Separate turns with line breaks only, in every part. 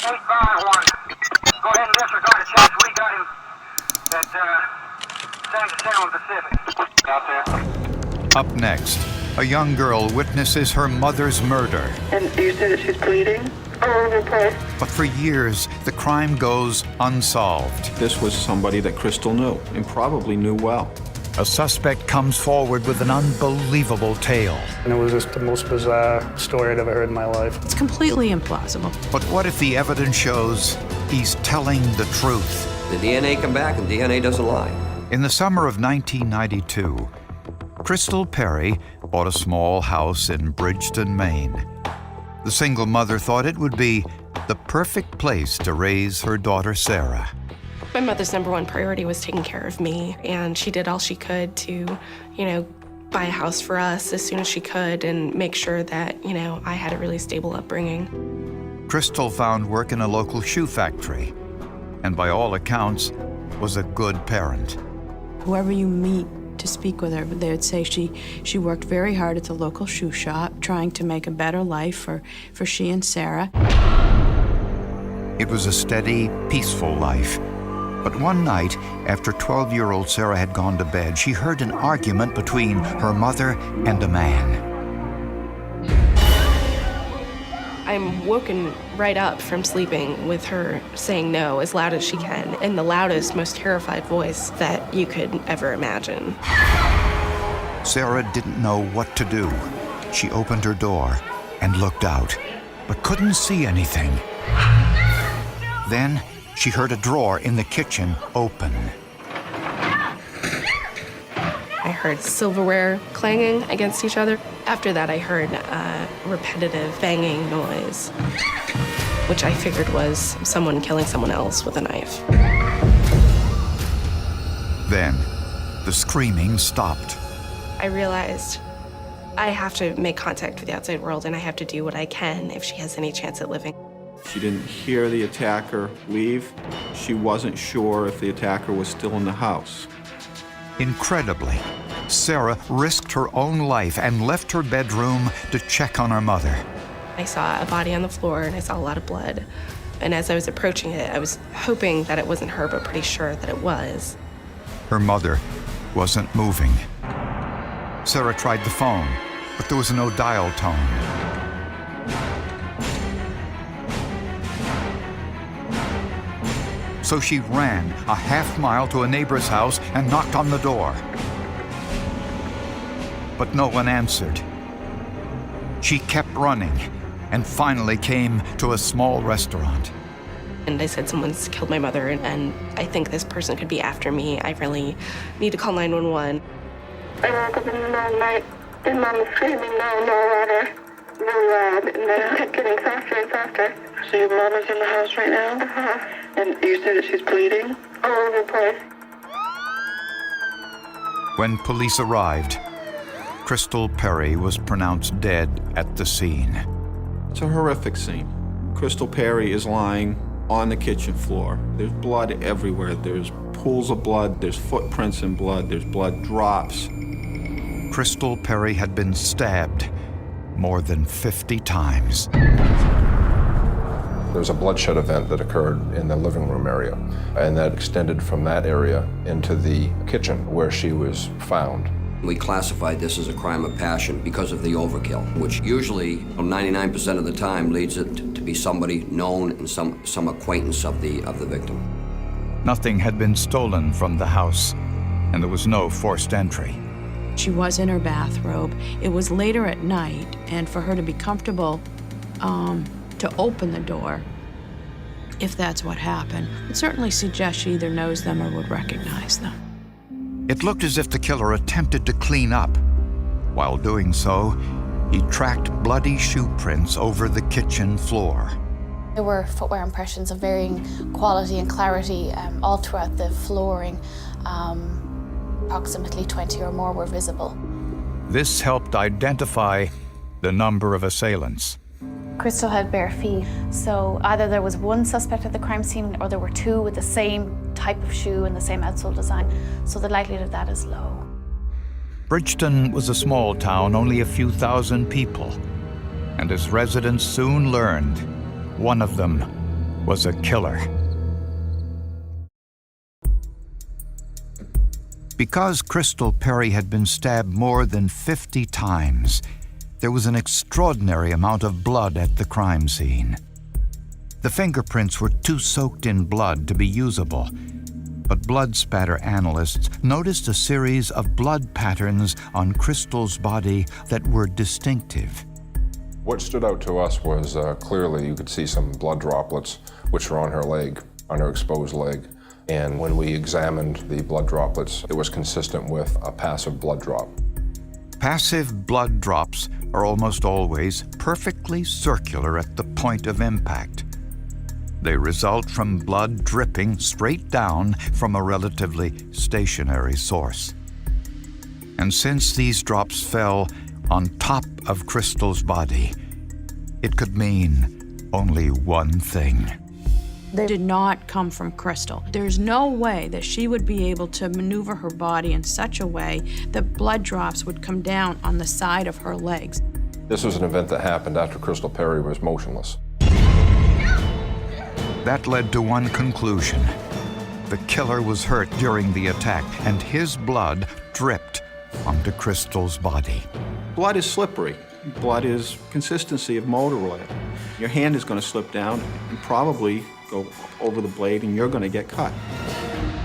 851. Go ahead and disregard the checks. We got him at San Pacific. Out there.
Up next, a young girl witnesses her mother's murder.
And you said that she's bleeding? All over the place.
But for years, the crime goes unsolved.
This was somebody that Crystal knew, and probably knew well.
A suspect comes forward with an unbelievable tale.
And it was just the most bizarre story I'd ever heard in my life.
It's completely implausible.
But what if the evidence shows he's telling the truth?
The DNA come back and DNA doesn't lie.
In the summer of 1992, Crystal Perry bought a small house in Bridgeton, Maine. The single mother thought it would be the perfect place to raise her daughter, Sarah.
My mother's #1 priority was taking care of me, and she did all she could to, buy a house for us as soon as she could and make sure that, I had a really stable upbringing.
Crystal found work in a local shoe factory, and by all accounts, was a good parent.
Whoever you meet to speak with her, they would say she worked very hard at the local shoe shop, trying to make a better life for she and Sarah.
It was a steady, peaceful life. But one night, after 12-year-old Sarah had gone to bed, she heard an argument between her mother and a man.
I'm woken right up from sleeping with her saying no as loud as she can in the loudest, most terrified voice that you could ever imagine.
Sarah didn't know what to do. She opened her door and looked out, but couldn't see anything. Then she heard a drawer in the kitchen open.
I heard silverware clanging against each other. After that, I heard a repetitive banging noise, which I figured was someone killing someone else with a knife.
Then the screaming stopped.
I realized I have to make contact with the outside world, and I have to do what I can if she has any chance at living.
She didn't hear the attacker leave. She wasn't sure if the attacker was still in the house.
Incredibly, Sarah risked her own life and left her bedroom to check on her mother.
I saw a body on the floor, and I saw a lot of blood. And as I was approaching it, I was hoping that it wasn't her, but pretty sure that it was.
Her mother wasn't moving. Sarah tried the phone, but there was no dial tone. So she ran a half-mile to a neighbor's house and knocked on the door. But no one answered. She kept running and finally came to a small restaurant.
And I said, someone's killed my mother, and I think this person could be after me. I really need to call 911.
I woke up in the middle of the night, and Mom was screaming, no, water, really loud, and then it kept getting faster and faster. So your mom is in the house right now? Uh-huh. And you said that she's bleeding? All over the place.
When police arrived, Crystal Perry was pronounced dead at the scene.
It's a horrific scene. Crystal Perry is lying on the kitchen floor. There's blood everywhere. There's pools of blood, there's footprints in blood, there's blood drops.
Crystal Perry had been stabbed more than 50 times.
There was a bloodshed event that occurred in the living room area, and that extended from that area into the kitchen where she was found.
We classified this as a crime of passion because of the overkill, which usually, 99% of the time, leads it to be somebody known and some acquaintance of the victim.
Nothing had been stolen from the house, and there was no forced entry.
She was in her bathrobe. It was later at night, and for her to be comfortable to open the door, if that's what happened, it certainly suggests she either knows them or would recognize them.
It looked as if the killer attempted to clean up. While doing so, he tracked bloody shoe prints over the kitchen floor.
There were footwear impressions of varying quality and clarity all throughout the flooring. Approximately 20 or more were visible.
This helped identify the number of assailants.
Crystal had bare feet, so either there was one suspect at the crime scene or there were two with the same type of shoe and the same outsole design, so the likelihood of that is low.
Bridgeton was a small town, only a few thousand people, and as residents soon learned, one of them was a killer. Because Crystal Perry had been stabbed more than 50 times, there was an extraordinary amount of blood at the crime scene. The fingerprints were too soaked in blood to be usable, but blood spatter analysts noticed a series of blood patterns on Crystal's body that were distinctive.
What stood out to us was clearly you could see some blood droplets which were on her leg, on her exposed leg. And when we examined the blood droplets, it was consistent with a passive blood drop.
Passive blood drops are almost always perfectly circular at the point of impact. They result from blood dripping straight down from a relatively stationary source. And since these drops fell on top of Crystal's body, it could mean only one thing.
They did not come from Crystal. There's no way that she would be able to maneuver her body in such a way that blood drops would come down on the side of her legs.
This was an event that happened after Crystal Perry was motionless.
That led to one conclusion. The killer was hurt during the attack, and his blood dripped onto Crystal's body.
Blood is slippery. Blood is consistency of motor oil. Your hand is going to slip down and probably go over the blade, and you're going to get cut.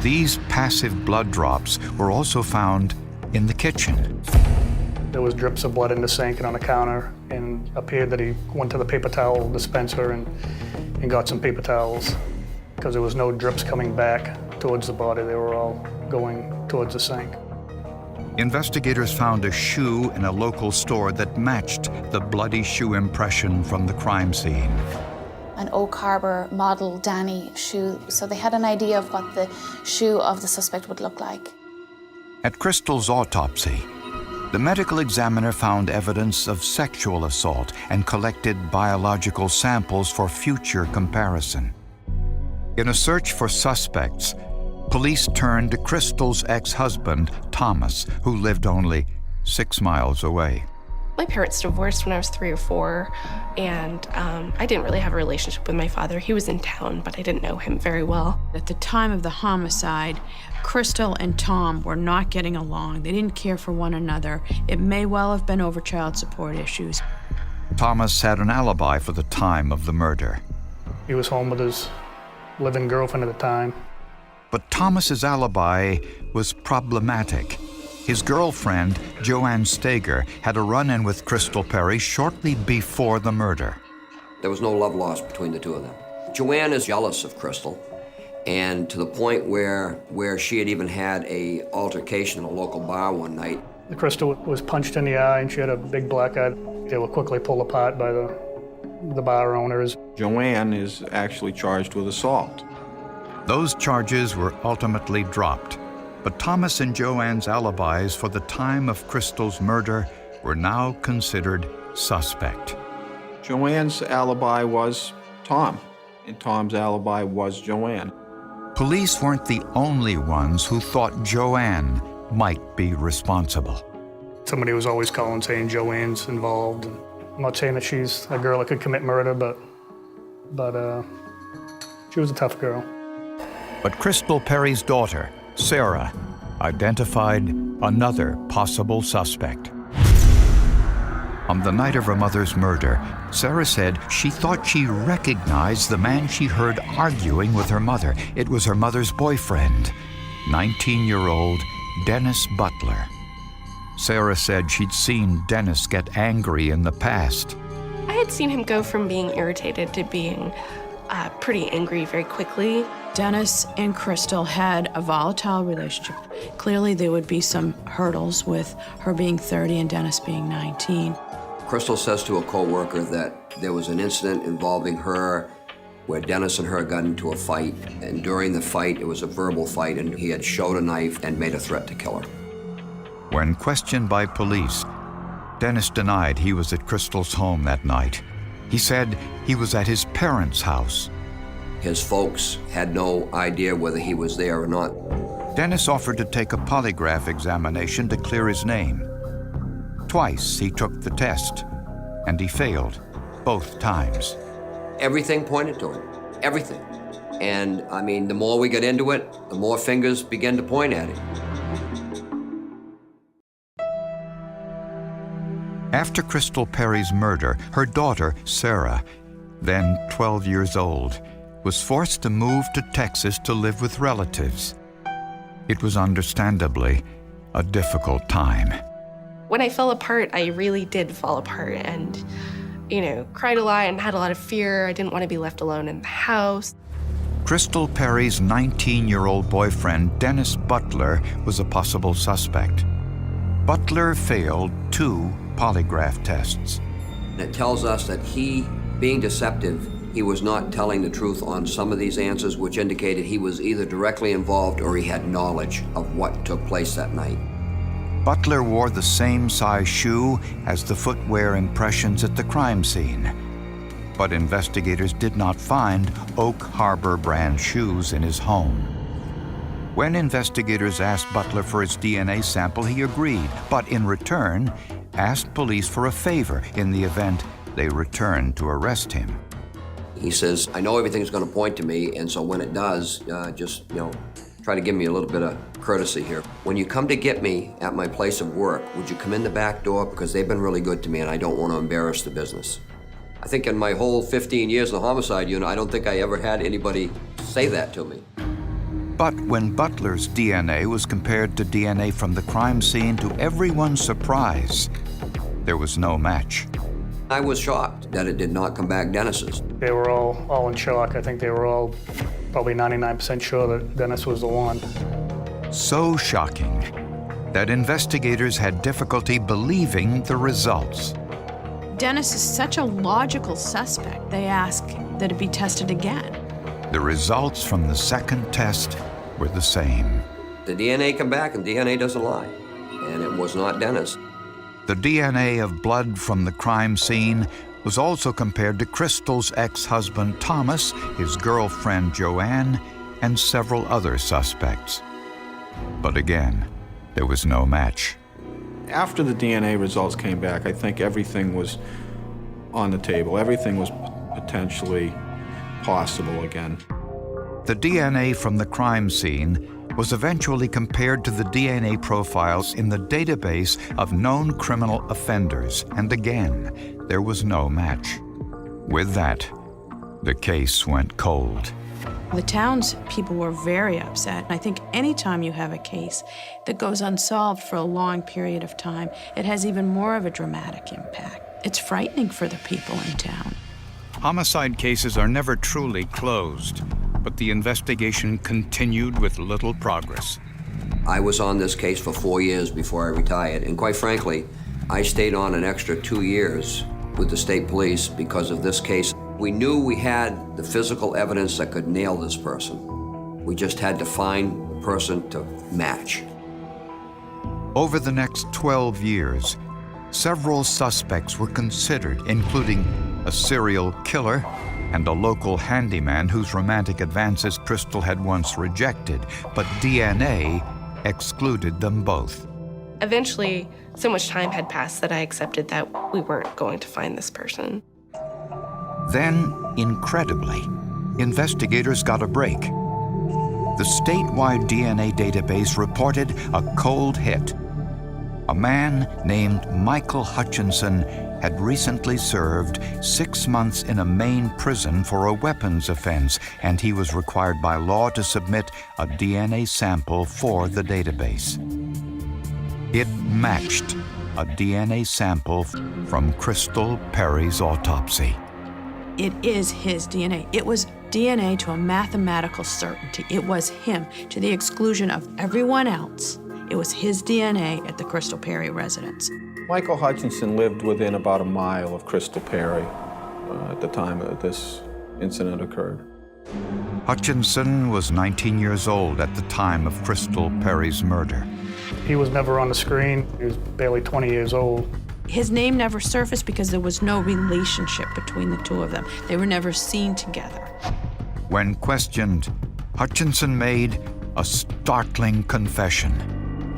These passive blood drops were also found in the kitchen.
There was drips of blood in the sink and on the counter, and appeared that he went to the paper towel dispenser and got some paper towels, because there was no drips coming back towards the body. They were all going towards the sink.
Investigators found a shoe in a local store that matched the bloody shoe impression from the crime scene.
An Oak Harbor model Danny shoe, so they had an idea of what the shoe of the suspect would look like.
At Crystal's autopsy, the medical examiner found evidence of sexual assault and collected biological samples for future comparison. In a search for suspects, police turned to Crystal's ex-husband, Thomas, who lived only 6 miles away.
My parents divorced when I was 3 or 4, and I didn't really have a relationship with my father. He was in town, but I didn't know him very well.
At the time of the homicide, Crystal and Tom were not getting along. They didn't care for one another. It may well have been over child support issues.
Thomas had an alibi for the time of the murder.
He was home with his living girlfriend at the time.
But Thomas's alibi was problematic. His girlfriend, Joanne Stager, had a run-in with Crystal Perry shortly before the murder.
There was no love lost between the two of them. Joanne is jealous of Crystal, and to the point where she had even had an altercation in a local bar one night.
Crystal was punched in the eye, and she had a big black eye. They were quickly pulled apart by the bar owners.
Joanne is actually charged with assault.
Those charges were ultimately dropped, but Thomas and Joanne's alibis for the time of Crystal's murder were now considered suspect.
Joanne's alibi was Tom, and Tom's alibi was Joanne.
Police weren't the only ones who thought Joanne might be responsible.
Somebody was always calling saying Joanne's involved. I'm not saying that she's a girl that could commit murder, but she was a tough girl.
But Crystal Perry's daughter, Sarah, identified another possible suspect. On the night of her mother's murder, Sarah said she thought she recognized the man she heard arguing with her mother. It was her mother's boyfriend, 19-year-old Dennis Butler. Sarah said she'd seen Dennis get angry in the past.
I had seen him go from being irritated to being pretty angry very quickly.
Dennis and Crystal had a volatile relationship. Clearly, there would be some hurdles with her being 30 and Dennis being 19.
Crystal says to a co-worker that there was an incident involving her where Dennis and her got into a fight, and during the fight, it was a verbal fight, and he had showed a knife and made a threat to kill her.
When questioned by police, Dennis denied he was at Crystal's home that night. He said he was at his parents' house.
His folks had no idea whether he was there or not.
Dennis offered to take a polygraph examination to clear his name. Twice he took the test, and he failed both times.
Everything pointed to him. everything. And I mean, the more we got into it, the more fingers began to point at him.
After Crystal Perry's murder, her daughter, Sarah, then 12 years old, was forced to move to Texas to live with relatives. It was understandably a difficult time.
When I fell apart, I really did fall apart and, cried a lot and had a lot of fear. I didn't want to be left alone in the house.
Crystal Perry's 19-year-old boyfriend, Dennis Butler, was a possible suspect. Butler failed 2 polygraph tests.
It tells us that he, being deceptive, he was not telling the truth on some of these answers, which indicated he was either directly involved or he had knowledge of what took place that night.
Butler wore the same size shoe as the footwear impressions at the crime scene. But investigators did not find Oak Harbor brand shoes in his home. When investigators asked Butler for his DNA sample, he agreed, but in return, asked police for a favor in the event they returned to arrest him.
He says, I know everything's going to point to me, and so when it does, just try to give me a little bit of courtesy here. When you come to get me at my place of work, would you come in the back door? Because they've been really good to me, and I don't want to embarrass the business. I think in my whole 15 years in the homicide unit, I don't think I ever had anybody say that to me.
But when Butler's DNA was compared to DNA from the crime scene, to everyone's surprise, there was no match.
I was shocked that it did not come back Dennis's.
They were all in shock. I think they were all probably 99% sure that Dennis was the one.
So shocking that investigators had difficulty believing the results.
Dennis is such a logical suspect, they ask that it be tested again.
The results from the second test were the same.
The DNA come back, and DNA doesn't lie, and it was not Dennis.
The DNA of blood from the crime scene was also compared to Crystal's ex-husband Thomas, his girlfriend Joanne, and several other suspects. But again, there was no match.
After the DNA results came back, I think everything was on the table. Everything was potentially possible again.
The DNA from the crime scene was eventually compared to the DNA profiles in the database of known criminal offenders, and again, there was no match. With that, the case went cold.
The townspeople were very upset. I think anytime you have a case that goes unsolved for a long period of time, it has even more of a dramatic impact. It's frightening for the people in town.
Homicide cases are never truly closed, but the investigation continued with little progress.
I was on this case for 4 years before I retired, and quite frankly, I stayed on an extra 2 years with the state police because of this case. We knew we had the physical evidence that could nail this person. We just had to find the person to match.
Over the next 12 years, several suspects were considered, including a serial killer and a local handyman whose romantic advances Crystal had once rejected, but DNA excluded them both.
Eventually, so much time had passed that I accepted that we weren't going to find this person.
Then, incredibly, investigators got a break. The statewide DNA database reported a cold hit. A man named Michael Hutchinson had recently served 6 months in a Maine prison for a weapons offense, and he was required by law to submit a DNA sample for the database. It matched a DNA sample from Crystal Perry's autopsy.
It is his DNA. It was DNA to a mathematical certainty. It was him, to the exclusion of everyone else. It was his DNA at the Crystal Perry residence.
Michael Hutchinson lived within about a mile of Crystal Perry at the time that this incident occurred.
Hutchinson was 19 years old at the time of Crystal Perry's murder.
He was never on the screen. He was barely 20 years old.
His name never surfaced because there was no relationship between the two of them. They were never seen together.
When questioned, Hutchinson made a startling confession.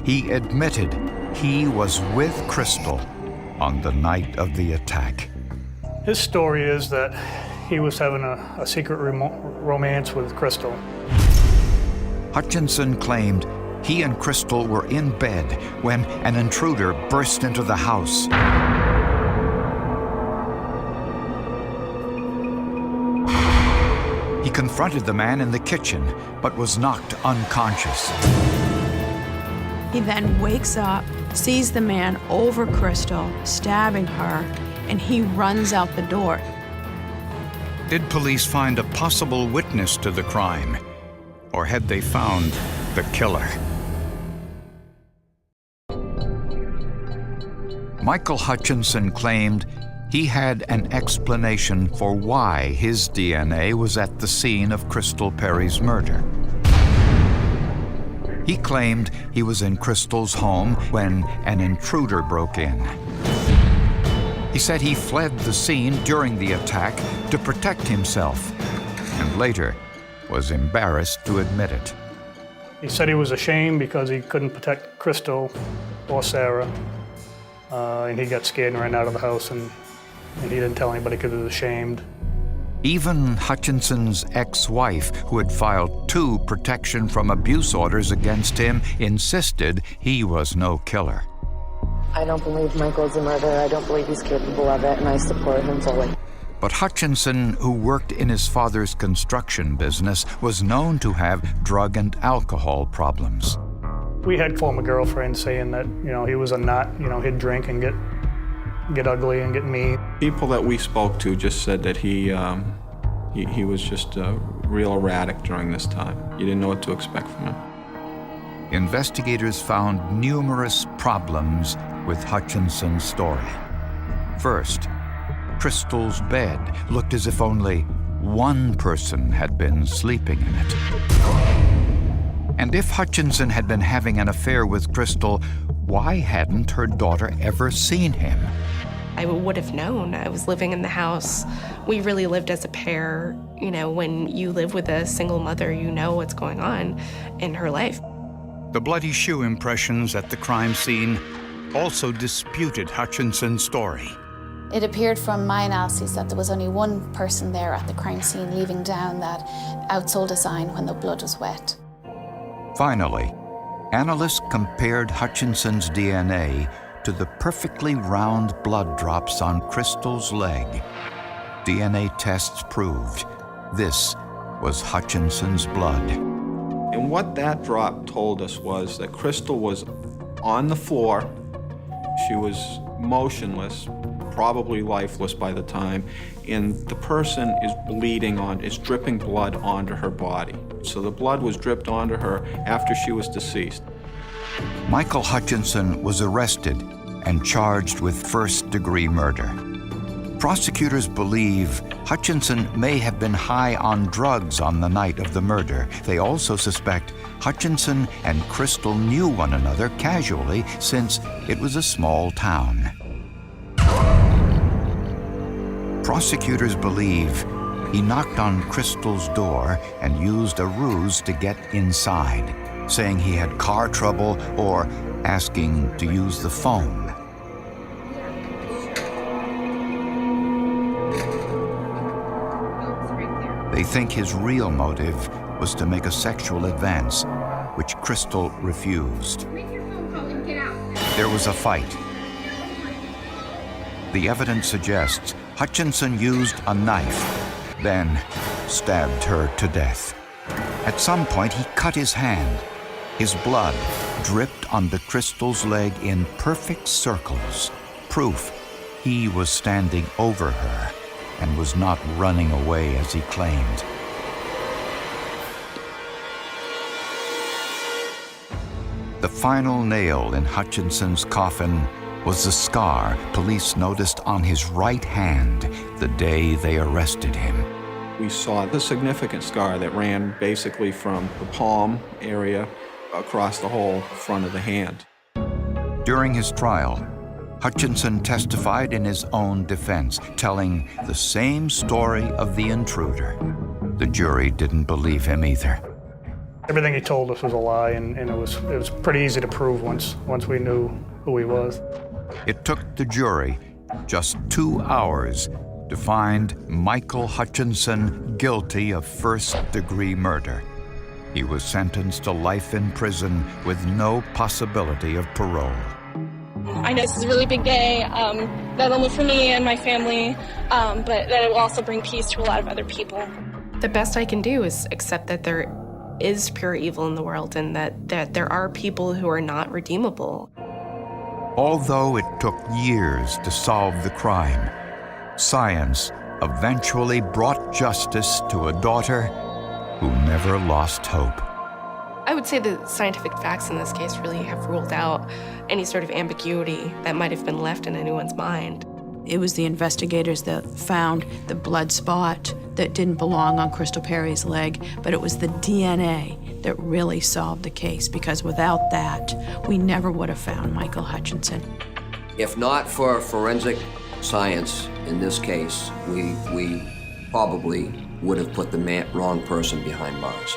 He admitted he was with Crystal on the night of the attack.
His story is that he was having a secret romance with Crystal.
Hutchinson claimed he and Crystal were in bed when an intruder burst into the house. He confronted the man in the kitchen, but was knocked unconscious.
He then wakes up, sees the man over Crystal, stabbing her, and he runs out the door.
Did police find a possible witness to the crime, or had they found the killer? Michael Hutchinson claimed he had an explanation for why his DNA was at the scene of Crystal Perry's murder. He claimed he was in Crystal's home when an intruder broke in. He said he fled the scene during the attack to protect himself, and later was embarrassed to admit it.
He said he was ashamed because he couldn't protect Crystal or Sarah, and he got scared and ran out of the house, and he didn't tell anybody because he was ashamed.
Even Hutchinson's ex-wife, who had filed 2 protection from abuse orders against him, insisted he was no killer.
I don't believe Michael's a murderer. I don't believe he's capable of it, and I support him fully.
But Hutchinson, who worked in his father's construction business, was known to have drug and alcohol problems.
We had former girlfriends saying that, he was a nut, he'd drink and get ugly and get mean.
People that we spoke to just said that he was just real erratic during this time. You didn't know what to expect from him.
Investigators found numerous problems with Hutchinson's story. First, Crystal's bed looked as if only one person had been sleeping in it. And if Hutchinson had been having an affair with Crystal, why hadn't her daughter ever seen him?
I would have known. I was living in the house. We really lived as a pair. When you live with a single mother, you know what's going on in her life.
The bloody shoe impressions at the crime scene also disputed Hutchinson's story.
It appeared from my analysis that there was only one person there at the crime scene leaving down that outsole design when the blood was wet.
Finally, analysts compared Hutchinson's DNA to the perfectly round blood drops on Crystal's leg. DNA tests proved this was Hutchinson's blood.
And what that drop told us was that Crystal was on the floor. She was motionless, probably lifeless by the time, and the person is dripping blood onto her body. So the blood was dripped onto her after she was deceased.
Michael Hutchinson was arrested and charged with first-degree murder. Prosecutors believe Hutchinson may have been high on drugs on the night of the murder. They also suspect Hutchinson and Crystal knew one another casually since it was a small town. Prosecutors believe he knocked on Crystal's door and used a ruse to get inside, saying he had car trouble or asking to use the phone. They think his real motive was to make a sexual advance, which Crystal refused. There was a fight. The evidence suggests Hutchinson used a knife, then stabbed her to death. At some point, he cut his hand. His blood dripped onto Crystal's leg in perfect circles, proof he was standing over her and was not running away as he claimed. The final nail in Hutchinson's coffin was the scar police noticed on his right hand the day they arrested him.
We saw the significant scar that ran basically from the palm area across the whole front of the hand.
During his trial, Hutchinson testified in his own defense, telling the same story of the intruder. The jury didn't believe him either.
Everything he told us was a lie, and it was pretty easy to prove once we knew who he was.
It took the jury just 2 hours to to find Michael Hutchinson guilty of first-degree murder. He was sentenced to life in prison with no possibility of parole.
I know this is a really big day, not only for me and my family, but that it will also bring peace to a lot of other people. The best I can do is accept that there is pure evil in the world and that there are people who are not redeemable.
Although it took years to solve the crime, science eventually brought justice to a daughter who never lost hope.
I would say the scientific facts in this case really have ruled out any sort of ambiguity that might have been left in anyone's mind.
It was the investigators that found the blood spot that didn't belong on Crystal Perry's leg, but it was the DNA that really solved the case, because without that, we never would have found Michael Hutchinson.
If not for forensic science in this case, we probably would have put the wrong person behind bars.